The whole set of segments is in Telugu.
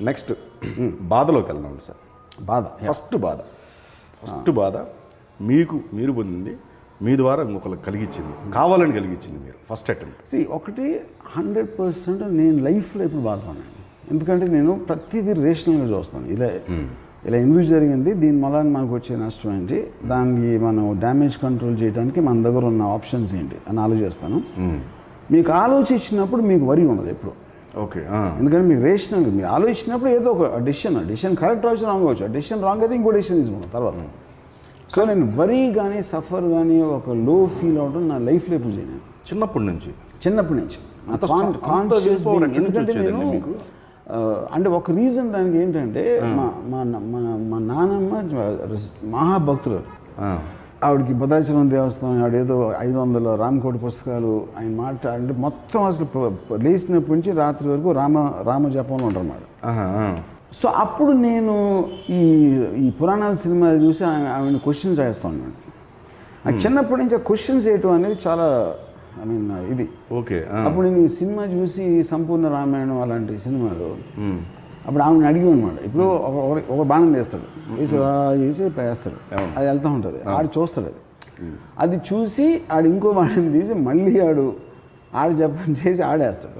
నెక్స్ట్ బాధలోకి వెళ్దాం సార్. బాధ ఫస్ట్ బాధ మీరు పొందింది, మీ ద్వారా ఇంకొకరికి కలిగించింది, కావాలని కలిగించింది మీరు ఫస్ట్ అటెంప్ట్. ఒకటి 100% నేను లైఫ్లో ఎప్పుడు బాధపడినాను. ఎందుకంటే నేను ప్రతిదీ రేషనల్గా చూస్తాను. ఇలా ఎందుకు జరిగింది, దీని వల్ల మనకు వచ్చే నష్టం ఏంటి, దానికి మనం డ్యామేజ్ కంట్రోల్ చేయడానికి మన దగ్గర ఉన్న ఆప్షన్స్ ఏంటి అని ఆలోచిస్తాను. మీకు ఆలోచించినప్పుడు మీకు వరి ఉండదు ఎప్పుడు. ఓకే. ఎందుకంటే మీకు రేషనల్గా మీరు ఆలోచించినప్పుడు ఏదో ఒక డిసిషన్ కరెక్ట్ అవచ్చు, రాంగ్ అవచ్చు. డిసిషన్ రాంగ్ అయితే ఇంకో డిసిషన్ తీసుకున్నాను తర్వాత. సో నేను వరీ కానీ సఫర్ కానీ ఒక లో ఫీల్ అవడం నా లైఫ్లో ఎప్పుడు చేయను. చిన్నప్పటి నుంచి ఎందుకంటే నేను అంటే ఒక రీజన్ దానికి ఏంటంటే మా నాన్నమ్మ మహాభక్తులు. ఆవిడకి భద్రాచలం దేవస్థానం, ఆవిడేదో 500 రామకోటి పుస్తకాలు ఆయన అంటే మొత్తం అసలు లేచినప్పటి నుంచి రాత్రి వరకు రామ జపంలో ఉంటారు అన్నమాట. సో అప్పుడు నేను ఈ పురాణాల సినిమా చూసి ఆమెను క్వశ్చన్స్ వేస్తాను. నాకు చిన్నప్పటి నుంచి ఆ క్వశ్చన్స్ వేయటం అనేది చాలా ఇది. ఓకే. అప్పుడు నేను ఈ సినిమా చూసి సంపూర్ణ రామాయణం అలాంటి సినిమాలు అప్పుడు ఆమెను అడిగి అనమాట. ఇప్పుడు ఒక బాణం వేస్తాడు, వేసి వేస్తాడు, అది వెళ్తూ ఉంటుంది, ఆడు చూస్తాడు. అది చూసి ఆడు ఇంకో బాణం తీసి మళ్ళీ ఆడు జపం చేసి ఆడేస్తాడు.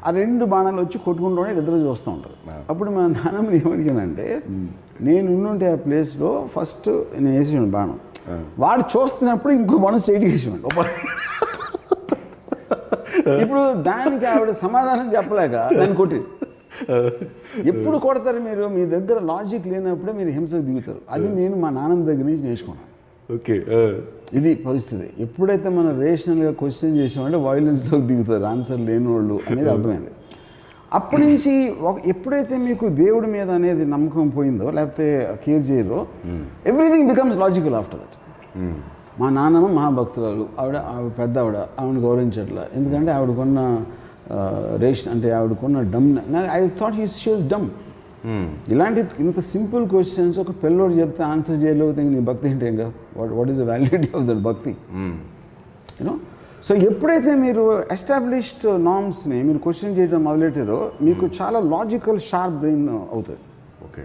ఆ 2 బాణాలు వచ్చి కొట్టుకుంటూనే ఇద్దరు చూస్తూ ఉంటారు. అప్పుడు మా నాన్నమ్మని ఏమడిగానంటే, నేను ఉండుంటే ఆ ప్లేస్లో ఫస్ట్ నేను వేసేవాడు బాణం, వాడు చూస్తున్నప్పుడు ఇంకో బాణం స్ట్రైట్గా వేసేవాడు. ఇప్పుడు దానికి ఆవిడ సమాధానం చెప్పలేక దాన్ని కొట్టింది. ఎప్పుడు కొడతారు మీరు? మీ దగ్గర లాజిక్ లేనప్పుడే మీరు హింసకు దిగుతారు. అది నేను మా నాన్నమ్మ దగ్గర నుంచి నేర్చుకున్నాను. ఓకే. ఇది పరిస్థితి. ఎప్పుడైతే మనం రేషనల్గా క్వశ్చన్ చేసామంటే వైలెన్స్లోకి దిగుతారు ఆన్సర్ లేని వాళ్ళు అనేది అర్థమైంది. అప్పటి నుంచి ఎప్పుడైతే మీకు దేవుడి మీద అనేది నమ్మకం పోయిందో, లేకపోతే కేర్ చేయరో, everything becomes logical after that. మా నాన్నమ్మ మహాభక్తురాలు, ఆవిడ పెద్ద ఆవిడని గౌరవించట్లా. ఎందుకంటే ఆవిడకున్న రేషన్ అంటే ఆవిడకున్న డమ్. ఐ థాట్ షీ వాజ్ డమ్. ఇలాంటి ఇంత సింపుల్ క్వశ్చన్స్ ఒక పిల్లోడు చెప్తే ఆన్సర్ చేయలేకపోతే నీ భక్తి ఏంటి? ఇంకా what is the validity of that భక్తి? యూనో. సో ఎప్పుడైతే మీరు ఎస్టాబ్లిష్డ్ నార్మ్స్ని మీరు క్వశ్చన్ చేయడం మొదలెట్టారో మీకు చాలా లాజికల్ షార్ప్ బ్రెయిన్ అవుతుంది. Okay.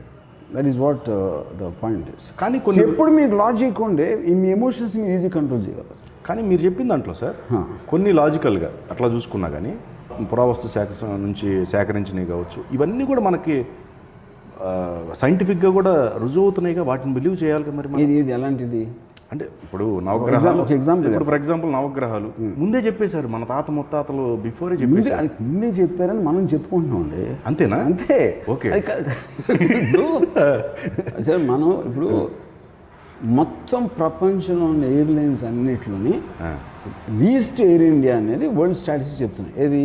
That is what the point is. కానీ ఎప్పుడు మీకు లాజిక్ ఉండే మీ ఎమోషన్స్ మీరు ఈజీ కంట్రోల్ చేయగలరు. కానీ మీరు చెప్పిన దాంట్లో సార్ కొన్ని లాజికల్గా అట్లా చూసుకున్నా కానీ పురావస్తు శాఖ నుంచి సేకరించినవి కావచ్చు, ఇవన్నీ కూడా మనకి సైంటిఫిక్గా కూడా రుజువు అవుతున్నాయిగా, వాటిని బిలీవ్ చేయాలి కదా. మరి ఇది ఎలాంటిది అంటే ఇప్పుడు నవగ్రహాలు, ఇప్పుడు ఫర్ ఎగ్జాంపుల్ నవగ్రహాలు ముందే చెప్పేశారు, మన తాత ముత్తాతలు బిఫోరే చెప్పేశారు. ముందే చెప్పారని మనం చెప్పుకుంటున్నాం అండి. అంతేనా? అంతే. ఓకే. సరే, మనం ఇప్పుడు మొత్తం ప్రపంచంలో ఉన్న ఎయిర్లైన్స్ అన్నిటిలోని లీస్ట్ ఎయిర్ ఇండియా అనేది వరల్డ్ స్టాటిస్టిక్స్ చెప్తున్నాయి. ఏది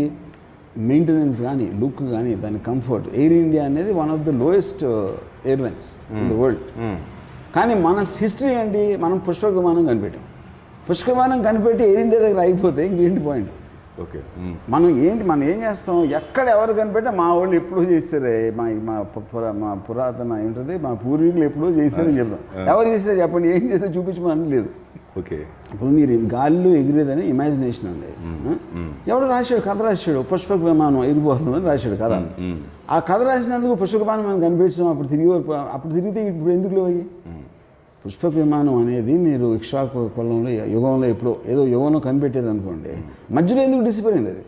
మెయింటెనెన్స్ కానీ, లుక్ కానీ, దాని కంఫర్ట్, ఎయిర్ ఇండియా అనేది one of the lowest airlines in the world. కానీ మన హిస్టరీ ఏంటి? మనం పుష్పక విమానం కనిపెట్టాం. పుష్పక విమానం కనిపెట్టి ఎయిర్ ఇండియా దగ్గర అయిపోతే ఇంకేంటి పాయింట్? ఓకే. మనం ఏం చేస్తాం? ఎక్కడ ఎవరు కనిపెట్టా మా వాళ్ళు ఎప్పుడో చేస్తారే, మా పురాతన ఏంటది, మా పూర్వీకులు ఎప్పుడో చేస్తారని చెప్తాం. ఎవరు చేస్తారు చెప్పండి, ఏం చేస్తే చూపించమని లేదు. ఓకే. ఇప్పుడు మీరు గాలిలో ఎగిరేదని ఇమాజినేషన్ అండి. ఎవడు రాశాడు, కథ రాశాడు, పుష్పక విమానం ఎగిరిపోతుందని రాశాడు కథ. ఆ కథ రాసినందుకు పుష్పక విమానం మనం కనిపించాం. అప్పుడు తిరిగితే ఇప్పుడు ఎందుకు లేవు? పుష్పక విమానం అనేది మీరు ఇక్ష్వాకు కులంలో యుగంలో ఏదో యుగంలో కనిపెట్టేది అనుకోండి, మధ్యలో ఎందుకు డిసిప్లిన్ అయింది అది?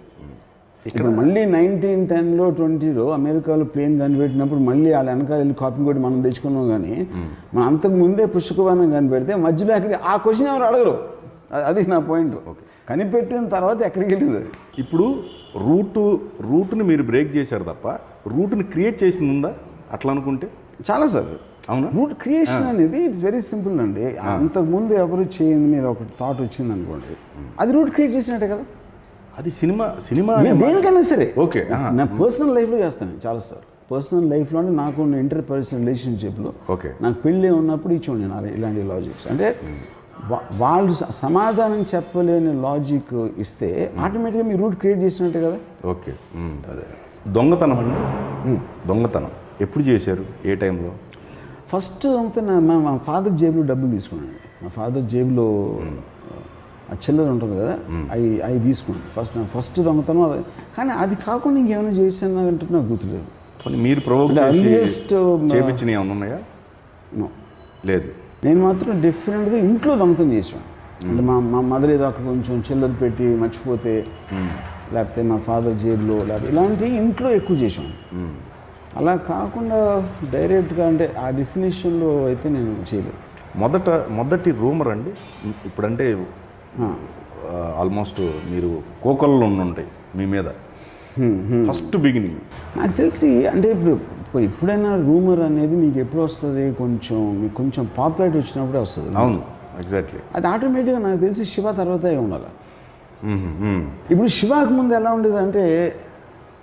ఇక్కడ మళ్ళీ 1910లో 20లో అమెరికాలో ప్లేన్ కనిపెట్టినప్పుడు మళ్ళీ వాళ్ళ వెనకాల వెళ్ళి కాపీ కొట్టి మనం తెచ్చుకున్నాం. కానీ మనం అంతకు ముందే పుష్పక విమానం కనిపెడితే మధ్యలో ఎక్కడికి ఆ క్వశ్చన్ ఎవరు అడగరు. అది నా పాయింట్. కనిపెట్టిన తర్వాత ఎక్కడికి వెళ్ళింది? ఇప్పుడు రూట్ని మీరు బ్రేక్ చేశారు తప్ప రూట్ని క్రియేట్ చేసింది ఉందా అట్లా అనుకుంటే? చాలా సార్. అవునా? రూట్ క్రియేషన్ అనేది ఇట్స్ వెరీ సింపుల్ అండి. అంతకుముందు ఎవరు చేయండి, మీరు ఒక థాట్ వచ్చింది అనుకోండి, అది రూట్ క్రియేట్ చేసినట్టే కదా. అది సినిమా దేనికైనా సరే. ఓకే. నా పర్సనల్ లైఫ్లో చేస్తాను చాలా సార్. పర్సనల్ లైఫ్లోనే నాకు ఉన్న ఇంటర్ పర్సనల్ రిలేషన్షిప్లో నాకు పెళ్ళి ఉన్నప్పుడు ఇచ్చేవాడి నేను ఇలాంటి లాజిక్స్. అంటే వాళ్ళు సమాధానం చెప్పలేని లాజిక్ ఇస్తే ఆటోమేటిక్గా మీ రూట్ క్రియేట్ చేసినట్టే కదా. ఓకే. అదే దొంగతనం అండి. దొంగతనం ఎప్పుడు చేశారు, ఏ టైంలో? ఫస్ట్ దొంగతనం మా ఫాదర్ జేబులో డబ్బులు తీసుకున్నాను. మా ఫాదర్ జేబులో ఆ చిల్లర ఉంటుంది కదా, అవి తీసుకున్నాను ఫస్ట్ దొంగతనం. కానీ అది కాకుండా ఇంకేమైనా చేశాను అంటే నాకు గుర్తులేదు. పోనీ మీరు ప్రొవోక్ అంటే చేసి earliest, చేపించినవి ఏమైనా ఉన్నాయా? No. లేదు. నేను మాత్రం డిఫరెంట్గా ఇంట్లో దొంగతనం చేసాను. అంటే మా మదర్ ఏదో అక్కడ కొంచెం చిల్లర పెట్టి మర్చిపోతే, లేకపోతే మా ఫాదర్ జైల్లో, లేకపోతే ఇలాంటివి ఇంట్లో ఎక్కువ చేసాం. అలా కాకుండా డైరెక్ట్గా అంటే ఆ డెఫినేషన్లో అయితే నేను చేయలేదు. మొదటి రూమర్ అండి ఇప్పుడంటే ఆల్మోస్ట్ మీరు కోకల్లో ఉంటాయి మీ మీద ఫస్ట్ బిగినింగ్. నాకు తెలిసి అంటే ఎప్పుడైనా రూమర్ అనేది మీకు ఎప్పుడు వస్తుంది, మీకు కొంచెం పాపులారిటీ వచ్చినప్పుడే వస్తుంది. అవును, ఎగ్జాక్ట్లీ. అది ఆటోమేటిక్గా నాకు తెలిసి శివ తర్వాతే ఉండాలి. ఇప్పుడు శివాకి ముందు ఎలా ఉండేది అంటే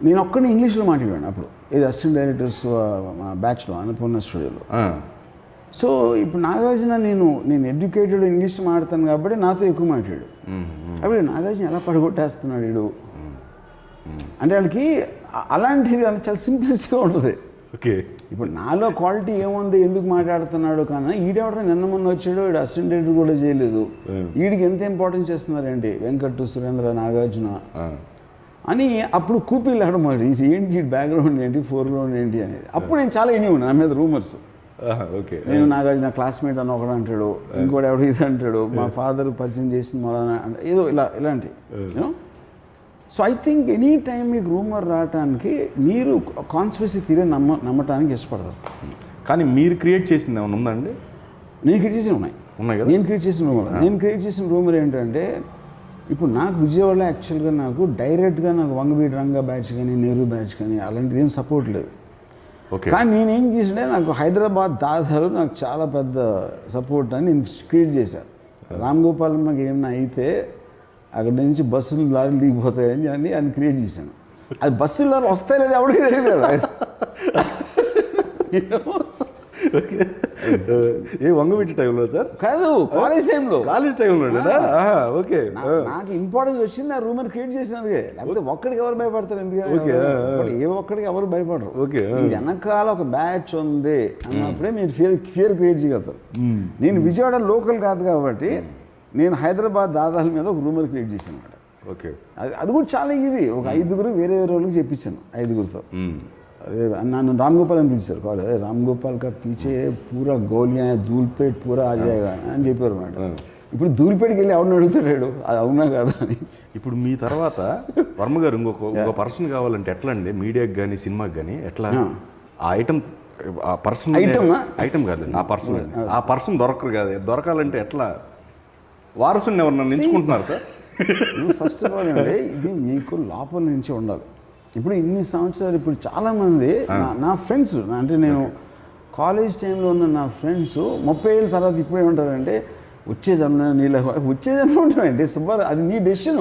నేను ఒక్కడిని ఇంగ్లీష్లో మాట్లాడాను అప్పుడు, ఇది అసిస్టెంట్ డైరెక్టర్స్ మా బ్యాచ్లో అన్నపూర్ణ స్టూడియోలో. సో ఇప్పుడు నాగార్జున నేను ఎడ్యుకేటెడ్ ఇంగ్లీష్ మాట్లాడతాను కాబట్టి నాతో ఎక్కువ మాట్లాడు. అప్పుడు నాగార్జున ఎలా పడగొట్టేస్తున్నాడు వీడు అంటే వాళ్ళకి అలాంటిది అది చాలా సింప్లిస్ట్గా ఉంటుంది. ఓకే, ఇప్పుడు నాలో క్వాలిటీ ఏముంది, ఎందుకు మాట్లాడుతున్నాడు కానీ ఈడెవడో నిన్న మొన్న వచ్చాడు, వీడు అసిస్టెంట్ డైరెక్టర్ కూడా చేయలేదు, వీడికి ఎంత ఇంపార్టెన్స్ ఇస్తున్నారండి వెంకట్, సురేంద్ర, నాగార్జున అని అప్పుడు కూపీలు మరి ఏంటి బ్యాక్గ్రౌండ్ ఏంటి, ఫోర్గ్రౌండ్ ఏంటి అనేది. అప్పుడు నేను చాలా ఎన్ని నా మీద రూమర్స్. ఓకే, నేను నాగార్జున క్లాస్మేట్ అని ఒకడు అంటాడు, ఇంకోటి ఎవడో ఇది అంటాడు, మా ఫాదర్ పరిచయం చేసిన మొదలైన ఏదో ఇలాంటి you know. So I think any time మీకు రూమర్ రావడానికి మీరు కాన్స్పిరసీ థియరీ నమ్మటానికి ఇష్టపడతారు. కానీ మీరు క్రియేట్ చేసింది ఏమైనా ఉందండి? నేను క్రియేట్ చేసి ఉన్నాయి కదా. నేను క్రియేట్ చేసిన రూమర్ ఏంటంటే ఇప్పుడు నాకు విజయవాడలో యాక్చువల్గా నాకు డైరెక్ట్గా నాకు వంగవీటి రంగా బ్యాచ్ కానీ నెహ్రూ బ్యాచ్ కానీ అలాంటిది ఏం సపోర్ట్ లేదు. కానీ నేనేం చేసిండే నాకు హైదరాబాద్ దాదాపు నాకు చాలా పెద్ద సపోర్ట్ అని నేను క్రియేట్ చేశాను. రామ్ గోపాల్ మాకు ఏమైనా అయితే అక్కడి నుంచి బస్సులు లారీలు దిగిపోతాయని అని క్రియేట్ చేశాను. అది బస్సులు లారీ వస్తాయి లేదు ఎవరికి తెలియదు కదా. ఏ వంగవీటి టైంలో సార్? కాదు, కాలేజ్ టైంలో. ఓకే, నాకు ఇంపార్టెన్స్ వచ్చింది ఆ రూమర్ క్రియేట్ చేసినది. లేకపోతే ఒక్కడికి ఎవరు భయపడతారు? ఎందుకంటే ఏ ఒక్కడికి ఎవరు భయపడరు. ఓకే, వెనకాల ఒక బ్యాచ్ ఉంది అన్నప్పుడే మీరు ఫియర్ క్రియేట్ చేయగలుగుతారు. నేను విజయవాడ లోకల్ కాదు కాబట్టి నేను హైదరాబాద్ దాదాల మీద ఒక రూమర్ క్రియేట్ చేశాను అనమాట. ఓకే, అది కూడా చాలా ఈజీ. ఒక 5 వేరే వాళ్ళకి చెప్పించాను, 5 अरे नन्नु राम गोपाल అని పిలిచారు. కాదు, రామ్ గోపాల్ కా పీछे పూరా గోలియా ధూల్పేట్ పూరా ఆ జాయేగా అని చెప్పారు అన్నమాట. ఇప్పుడు ధూల్పేట్కి వెళ్ళి ఎవరిని అడుగుతాడు అది అవునా కాదా అని. ఇప్పుడు మీ తర్వాత వర్మ గారు ఇంకో పర్సన్ కావాలంటే ఎట్లా అండి? మీడియాకి కానీ సినిమాకి కానీ ఎట్లా ఆ పర్సన్ ఐటమ్ కాదు ఆ పర్సన్ దొరకరు కాదు. దొరకాలంటే ఎట్లా వారసుని ఎవరు ఎంచుకుంటున్నారు సార్? ఫస్ట్ ఆఫ్ ఆల్ అంటే ఇది మీకు లోపల నుంచి ఉండాలి. ఇప్పుడు ఇన్ని సంవత్సరాలు ఇప్పుడు చాలామంది నా ఫ్రెండ్స్ అంటే నేను కాలేజ్ టైంలో ఉన్న నా ఫ్రెండ్స్ 30 ఏళ్ళ తర్వాత ఇప్పుడు ఏమంటారంటే వచ్చే జన్మ నీళ్ళ ఉంటాయండి సుబ్బారావు, అది నీ డెసిషన్,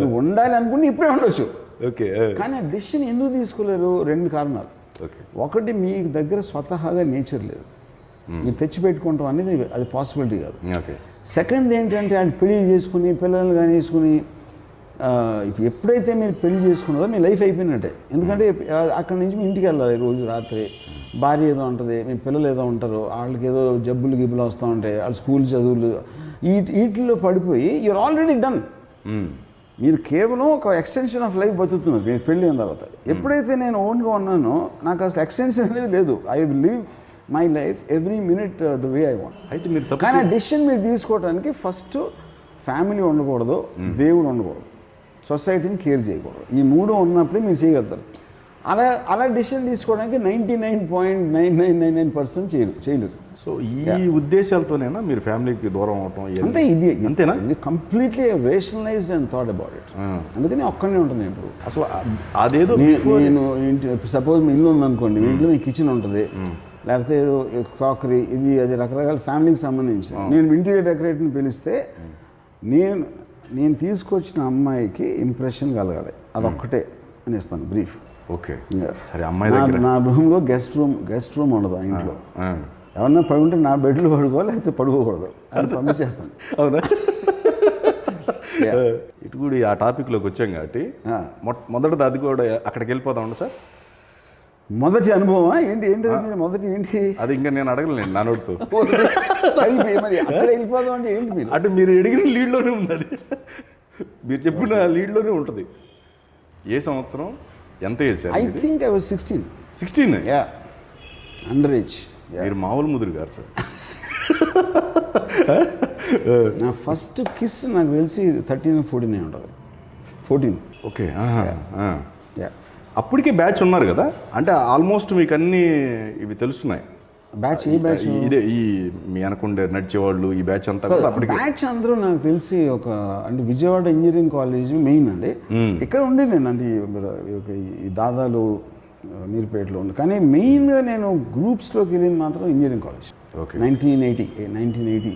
నువ్వు ఉండాలి అనుకుంటే ఇప్పుడే ఉండొచ్చు. ఓకే, కానీ ఆ డెసిషన్ ఎందుకు తీసుకోలేరు? 2 కారణాలు. ఒకటి, మీ దగ్గర స్వతహాగా నేచర్ లేదు, మీరు తెచ్చిపెట్టుకుంటాం అనేది అది పాసిబిలిటీ కాదు. సెకండ్ ఏంటంటే ఆయన పెళ్లి చేసుకుని పిల్లల్ని కానీ వేసుకుని ఇప్పుడు ఎప్పుడైతే మీరు పెళ్లి చేసుకున్నారో మీ లైఫ్ అయిపోయినట్టే. ఎందుకంటే అక్కడి నుంచి మీ ఇంటికి వెళ్ళాలి రోజు రాత్రి, భార్య ఏదో ఉంటుంది, మీ పిల్లలు ఏదో ఉంటారు, వాళ్ళకి ఏదో గిబ్బులు వస్తూ ఉంటాయి, వాళ్ళ స్కూల్ చదువులు వీటిల్లో పడిపోయి యూఆర్ ఆల్రెడీ డన్. మీరు కేవలం ఒక ఎక్స్టెన్షన్ ఆఫ్ లైఫ్ బతుకుతున్నారు మీరు పెళ్ళి అయిన తర్వాత. ఎప్పుడైతే నేను ఓన్గా ఉన్నానో నాకు అసలు ఎక్స్టెన్షన్ అనేది లేదు. I will live my life every minute the way I want. అయితే మీరు కానీ ఆ డెసిషన్ మీరు తీసుకోవడానికి ఫస్ట్ ఫ్యామిలీ ఉండకూడదు, దేవుడు ఉండకూడదు, సొసైటీని కేర్ చేయకూడదు. ఈ 3 ఉన్నప్పుడే మీరు చేయగలుగుతారు. అలా డెసిషన్ తీసుకోవడానికి 99.9999% చేయలేరు. సో ఈ ఉద్దేశాలతోనేనా మీరు ఫ్యామిలీకి దూరం అవటం? అంతే, ఇది అంతేనా? ఇది completely rationalised and thought about it. అందుకని ఒక్కనే ఉంటుంది. ఇప్పుడు అసలు అదేదో నేను సపోజ్ మీ ఇల్లు ఉందనుకోండి, మీ ఇంట్లో మీ కిచెన్ ఉంటుంది, లేకపోతే ఏదో క్రాకరీ ఇది అది రకరకాల ఫ్యామిలీకి సంబంధించి నేను ఇంటీరియర్ డెకరేటర్ని పిలిస్తే నేను తీసుకొచ్చిన అమ్మాయికి ఇంప్రెషన్ కలగాలి, అదొక్కటే అని ఇస్తాను బ్రీఫ్. ఓకే, సరే. అమ్మాయి దగ్గర నా రూమ్లో గెస్ట్ రూమ్ ఉండదు ఆ ఇంట్లో. ఎవరన్నా పడుకుంటే నా బెడ్లో పడుకోవాలి, లేకపోతే పడుకోకూడదు అని పంపించేస్తాను. అవునా? ఇటు కూడా ఆ టాపిక్లోకి వచ్చాం కాబట్టి మొదటిది అది కూడా అక్కడికి వెళ్ళిపోదాం సార్. మొదటి అనుభవమా ఏంటి? మొదటి ఏంటి అది ఇంకా నేను అడగలేండి నా నోటితో. మరి అక్కడ వెళ్ళిపోదాం అంటే ఏంటి? మీరు అంటే మీరు అడిగిన లీడ్లోనే ఉంది, అది మీరు చెప్పిన లీడ్లోనే ఉంటుంది. ఏ సంవత్సరం, ఎంత age? I think I was 16. 16? Yeah, under age. మీరు మామూలు ముదురు గారు సార్. నా ఫస్ట్ కిస్ నాకు తెలిసి 13-14 ఉంటుంది. 14. ఓకే. యా, అప్పటికే బ్యాచ్ ఉన్నారు కదా, అంటే ఆల్మోస్ట్ మీకు అన్నీ ఇవి తెలుస్తున్నాయి. బ్యాచ్ ఏ బ్యాచ్? ఇదే ఈ మీ అనుకుంటే నడిచేవాళ్ళు ఈ బ్యాచ్ అంతా కూడా అప్పటికి. బ్యాచ్ అందరూ నాకు తెలిసి అంటే విజయవాడ ఇంజనీరింగ్ కాలేజ్ మెయిన్ అండి. ఇక్కడ ఉండి నేను అంటే ఈ దాదాలు మీర్పేటలో ఉంది, కానీ మెయిన్గా నేను గ్రూప్స్లోకి వెళ్ళింది మాత్రం ఇంజనీరింగ్ కాలేజ్. ఓకే. 1980.